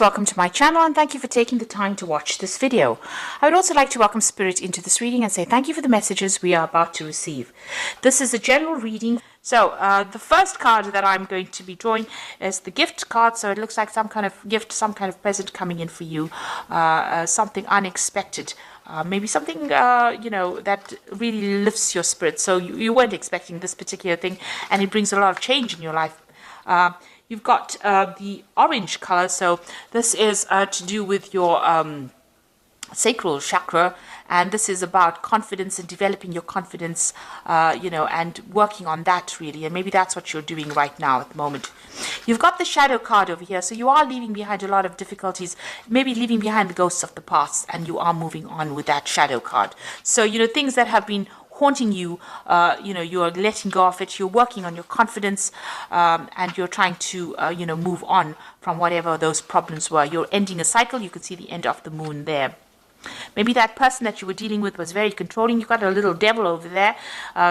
Welcome to my channel and thank you for taking the time to watch this video. I would also like to welcome Spirit into this reading and say thank you for the messages we are about to receive. This is a general reading. So the first card that I'm going to be drawing is the gift card. So it looks like some kind of gift, some kind of present coming in for you, something unexpected. Maybe something, that really lifts your spirit. So you weren't expecting this particular thing and it brings a lot of change in your life. You've got the orange color, so this is to do with your sacral chakra, and this is about confidence and developing your confidence, and working on that really, and maybe that's what you're doing right now at the moment. You've got the shadow card over here, so you are leaving behind a lot of difficulties, maybe leaving behind the ghosts of the past, and you are moving on with that shadow card. So, things that have been haunting you, you're letting go of it, you're working on your confidence, and you're trying to, move on from whatever those problems were. You're ending a cycle. You can see the end of the moon there. Maybe that person that you were dealing with was very controlling. You've got a little devil over there.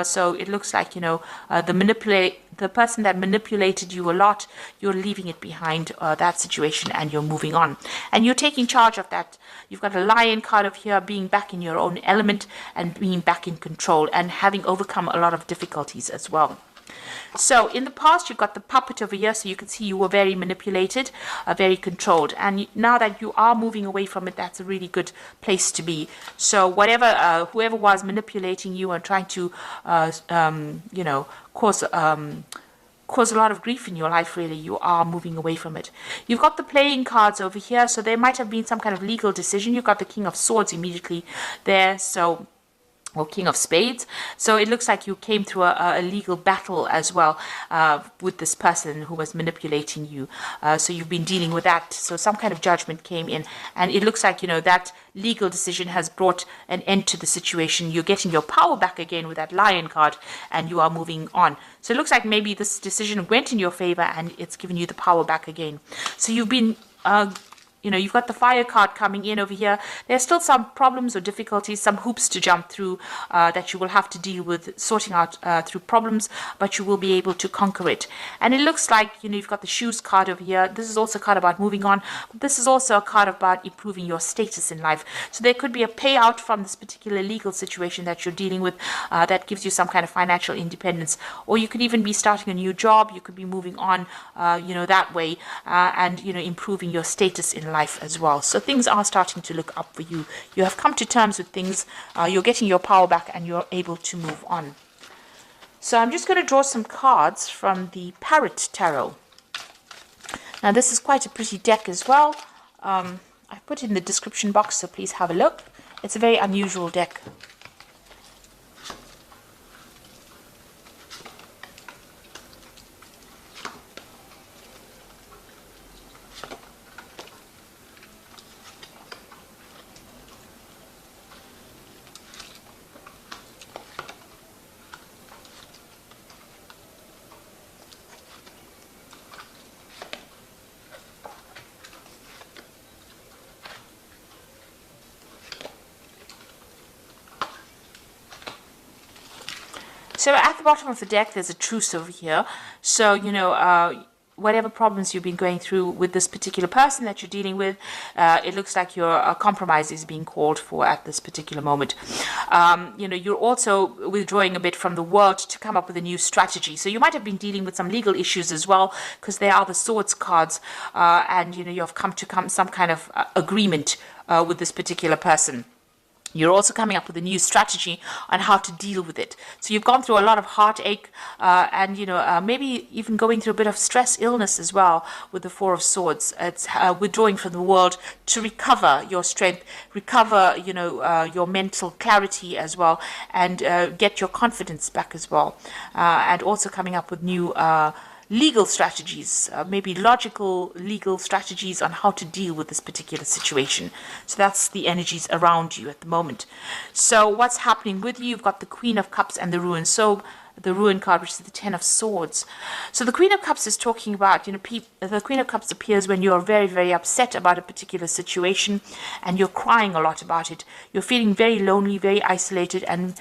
So it looks like, the person that manipulated you a lot, you're leaving it behind, that situation, and you're moving on. And you're taking charge of that. You've got a lion card of here, being back in your own element and being back in control and having overcome a lot of difficulties as well. So in the past, you've got the puppet over here, so you can see you were very manipulated, very controlled. And now that you are moving away from it, that's a really good place to be. So whoever was manipulating you and trying to, cause a lot of grief in your life, really, you are moving away from it. You've got the playing cards over here, so there might have been some kind of legal decision. You've got the King of Swords immediately there, or King of Spades. So it looks like you came through a legal battle as well with this person who was manipulating you. So you've been dealing with that. So some kind of judgment came in, and it looks like, that legal decision has brought an end to the situation. You're getting your power back again with that lion card, and you are moving on. So it looks like maybe this decision went in your favor and it's given you the power back again. So you've been you've got the fire card coming in over here. There's still some problems or difficulties, some hoops to jump through that you will have to deal with, sorting out through problems, but you will be able to conquer it. And it looks like, you've got the shoes card over here. This is also a card about moving on. This is also a card about improving your status in life. So there could be a payout from this particular legal situation that you're dealing with that gives you some kind of financial independence. Or you could even be starting a new job. You could be moving on, that way, and, improving your status in life as well. So things are starting to look up for you. You have come to terms with things. You're getting your power back and you're able to move on. So I'm just going to draw some cards from the Parrot Tarot. Now this is quite a pretty deck as well. I put it in the description box, so please have a look. It's a very unusual deck. So at the bottom of the deck, there's a truce over here. So, whatever problems you've been going through with this particular person that you're dealing with, it looks like your compromise is being called for at this particular moment. You're also withdrawing a bit from the world to come up with a new strategy. So you might have been dealing with some legal issues as well, because they are the swords cards, and, you've come to some kind of agreement with this particular person. You're also coming up with a new strategy on how to deal with it. So you've gone through a lot of heartache and, maybe even going through a bit of stress, illness as well with the Four of Swords. It's withdrawing from the world to recover your strength, recover, your mental clarity as well, and get your confidence back as well. And also coming up with new legal strategies, maybe logical legal strategies on how to deal with this particular situation. So that's the energies around you at the moment. So what's happening with you? You've got the Queen of Cups and the Ruin. So the Ruin card, which is the Ten of Swords. So the Queen of Cups is talking about, the Queen of Cups appears when you're very, very upset about a particular situation and you're crying a lot about it. You're feeling very lonely, very isolated, and,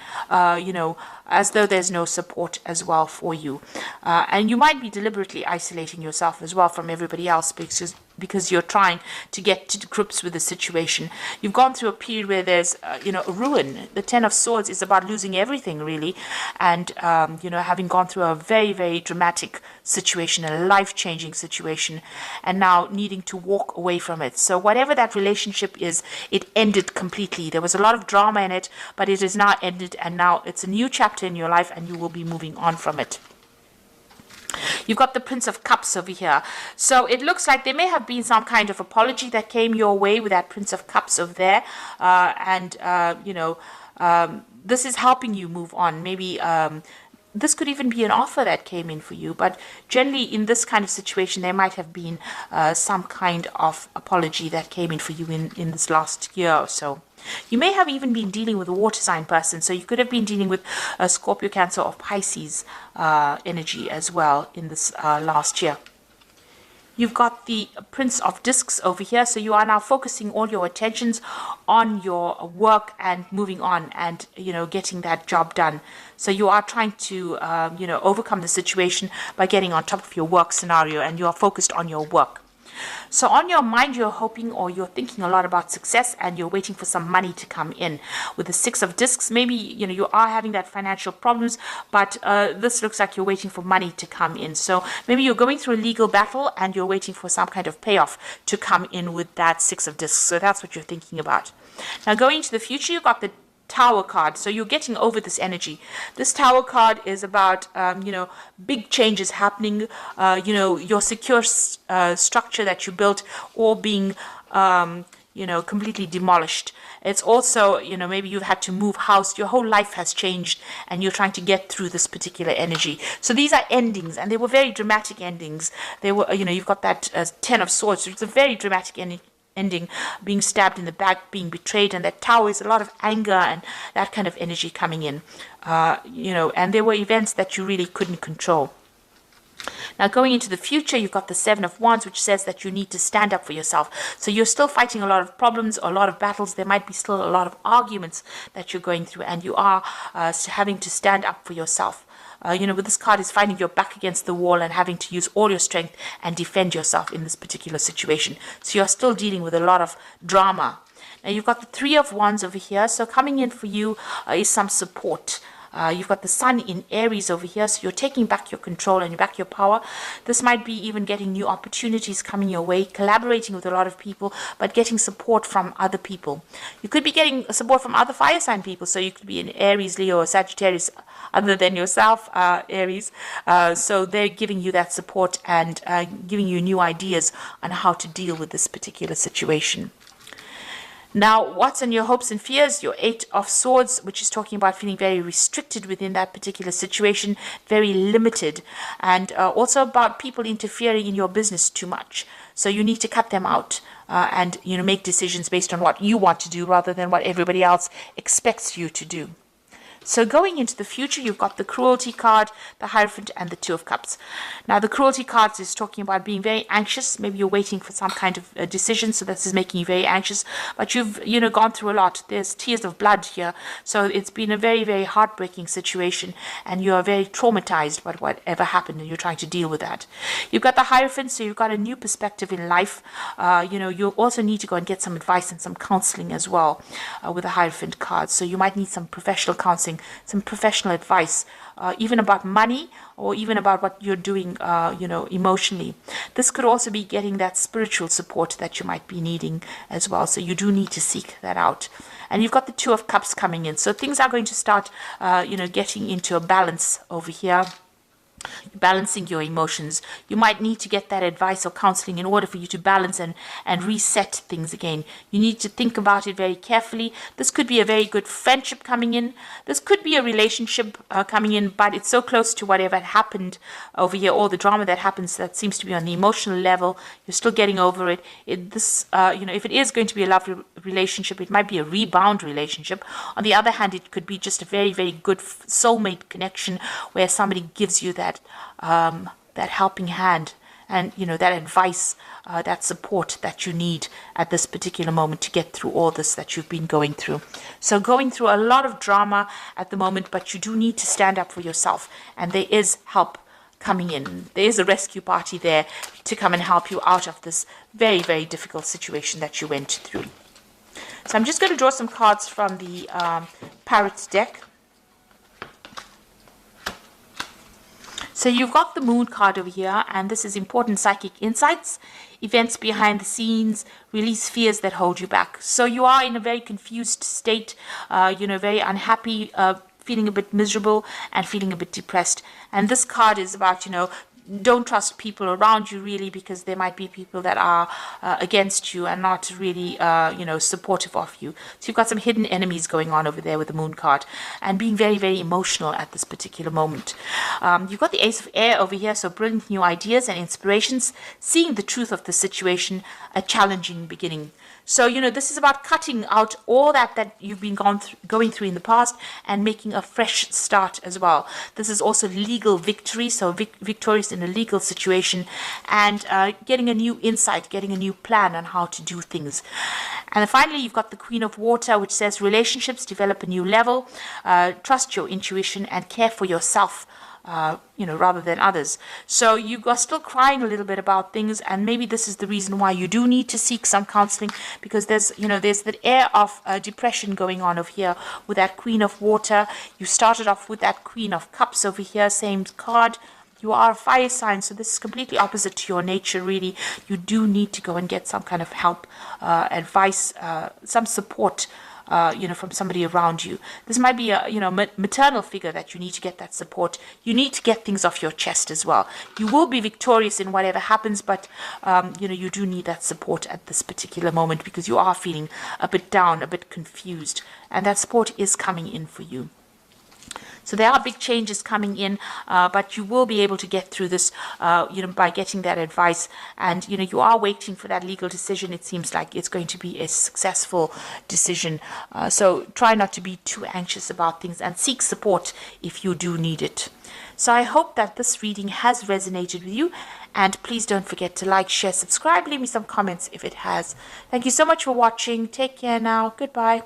as though there's no support as well for you. And you might be deliberately isolating yourself as well from everybody else because you're trying to get to grips with the situation. You've gone through a period where there's, a ruin. The Ten of Swords is about losing everything, really, and, having gone through a very, very dramatic situation, a life-changing situation, and now needing to walk away from it. So whatever that relationship is, it ended completely. There was a lot of drama in it, but it is now ended, and now it's a new chapter in your life, and you will be moving on from it. You've got the Prince of Cups over here. So it looks like there may have been some kind of apology that came your way with that Prince of Cups over there. This is helping you move on. Maybe this could even be an offer that came in for you. But generally in this kind of situation, there might have been some kind of apology that came in for you in this last year or so. You may have even been dealing with a water sign person, so you could have been dealing with a Scorpio, Cancer, or Pisces energy as well in this last year. You've got the Prince of Discs over here, so you are now focusing all your attentions on your work and moving on and, getting that job done. So you are trying to, overcome the situation by getting on top of your work scenario, and you are focused on your work. So on your mind, you're hoping or you're thinking a lot about success, and you're waiting for some money to come in. With the Six of Discs, maybe, you are having that financial problems, but this looks like you're waiting for money to come in. So maybe you're going through a legal battle and you're waiting for some kind of payoff to come in with that Six of Discs. So that's what you're thinking about. Now going into the future, you've got the Tower card. So you're getting over this energy. This Tower card is about, big changes happening, your secure structure that you built all being, completely demolished. It's also, maybe you've had to move house. Your whole life has changed and you're trying to get through this particular energy. So these are endings, and they were very dramatic endings. They were, you've got that Ten of Swords. It's a very dramatic ending, being stabbed in the back, being betrayed, and that Tower is a lot of anger and that kind of energy coming in, and there were events that you really couldn't control. Now going into the future, you've got the Seven of Wands, which says that you need to stand up for yourself. So you're still fighting a lot of problems, a lot of battles. There might be still a lot of arguments that you're going through, and you are having to stand up for yourself. With this card is finding your back against the wall and having to use all your strength and defend yourself in this particular situation. So you're still dealing with a lot of drama. Now you've got the Three of Wands over here. So coming in for you is some support. You've got the Sun in Aries over here, so you're taking back your control and back your power. This might be even getting new opportunities coming your way, collaborating with a lot of people, but getting support from other people. You could be getting support from other fire sign people, so you could be an Aries, Leo, or Sagittarius, other than yourself, Aries. So they're giving you that support and giving you new ideas on how to deal with this particular situation. Now, what's on your hopes and fears? Your Eight of Swords, which is talking about feeling very restricted within that particular situation, very limited, and also about people interfering in your business too much. So you need to cut them out and make decisions based on what you want to do rather than what everybody else expects you to do. So going into the future, you've got the Cruelty card, the Hierophant, and the Two of Cups. Now, the Cruelty card is talking about being very anxious. Maybe you're waiting for some kind of decision, so this is making you very anxious. But you've, gone through a lot. There's tears of blood here. So it's been a very, very heartbreaking situation, and you are very traumatized by whatever happened, and you're trying to deal with that. You've got the Hierophant, so you've got a new perspective in life. You also need to go and get some advice and some counseling as well with the Hierophant card. So you might need some professional counseling, some professional advice, even about money or even about what you're doing, emotionally. This could also be getting that spiritual support that you might be needing as well. So you do need to seek that out. And you've got the Two of Cups coming in. So things are going to start, getting into a balance over here. Balancing your emotions. You might need to get that advice or counseling in order for you to balance and reset things again. You need to think about it very carefully. This could be a very good friendship coming in. This could be a relationship coming in, but it's so close to whatever had happened over here, all the drama that happens that seems to be on the emotional level. You're still getting over it. If it is going to be a lovely relationship, it might be a rebound relationship. On the other hand, it could be just a very, very good soulmate connection where somebody gives you that helping hand and that advice, that support that you need at this particular moment to get through all this that you've been going through. So going through a lot of drama at the moment, but you do need to stand up for yourself, and there is help coming in. There's a rescue party there to come and help you out of this very, very difficult situation that you went through. So I'm just going to draw some cards from the Parrot deck. So you've got the Moon card over here, and this is important psychic insights, events behind the scenes, release fears that hold you back. So you are in a very confused state, very unhappy, feeling a bit miserable and feeling a bit depressed. And this card is about, don't trust people around you really, because there might be people that are against you and not really, supportive of you. So you've got some hidden enemies going on over there with the Moon card and being very, very emotional at this particular moment. You've got the Ace of Air over here, so brilliant new ideas and inspirations, seeing the truth of the situation, a challenging beginning. So, this is about cutting out all that you've been going through in the past and making a fresh start as well. This is also legal victory, so victorious in a legal situation, and getting a new insight, getting a new plan on how to do things. And then finally, you've got the Queen of Water, which says relationships develop a new level, trust your intuition and care for yourself. Rather than others. So you are still crying a little bit about things, and maybe this is the reason why you do need to seek some counseling, because there's that air of depression going on over here with that Queen of Water. You started off with that Queen of Cups over here, same card. You are a fire sign, so this is completely opposite to your nature, really. You do need to go and get some kind of help, advice, some support, from somebody around you. This might be a, maternal figure that you need to get that support. You need to get things off your chest as well. You will be victorious in whatever happens, but, you do need that support at this particular moment, because you are feeling a bit down, a bit confused, and that support is coming in for you. So there are big changes coming in, but you will be able to get through this, by getting that advice. And, you are waiting for that legal decision. It seems like it's going to be a successful decision. So try not to be too anxious about things and seek support if you do need it. So I hope that this reading has resonated with you. And please don't forget to like, share, subscribe, leave me some comments if it has. Thank you so much for watching. Take care now. Goodbye.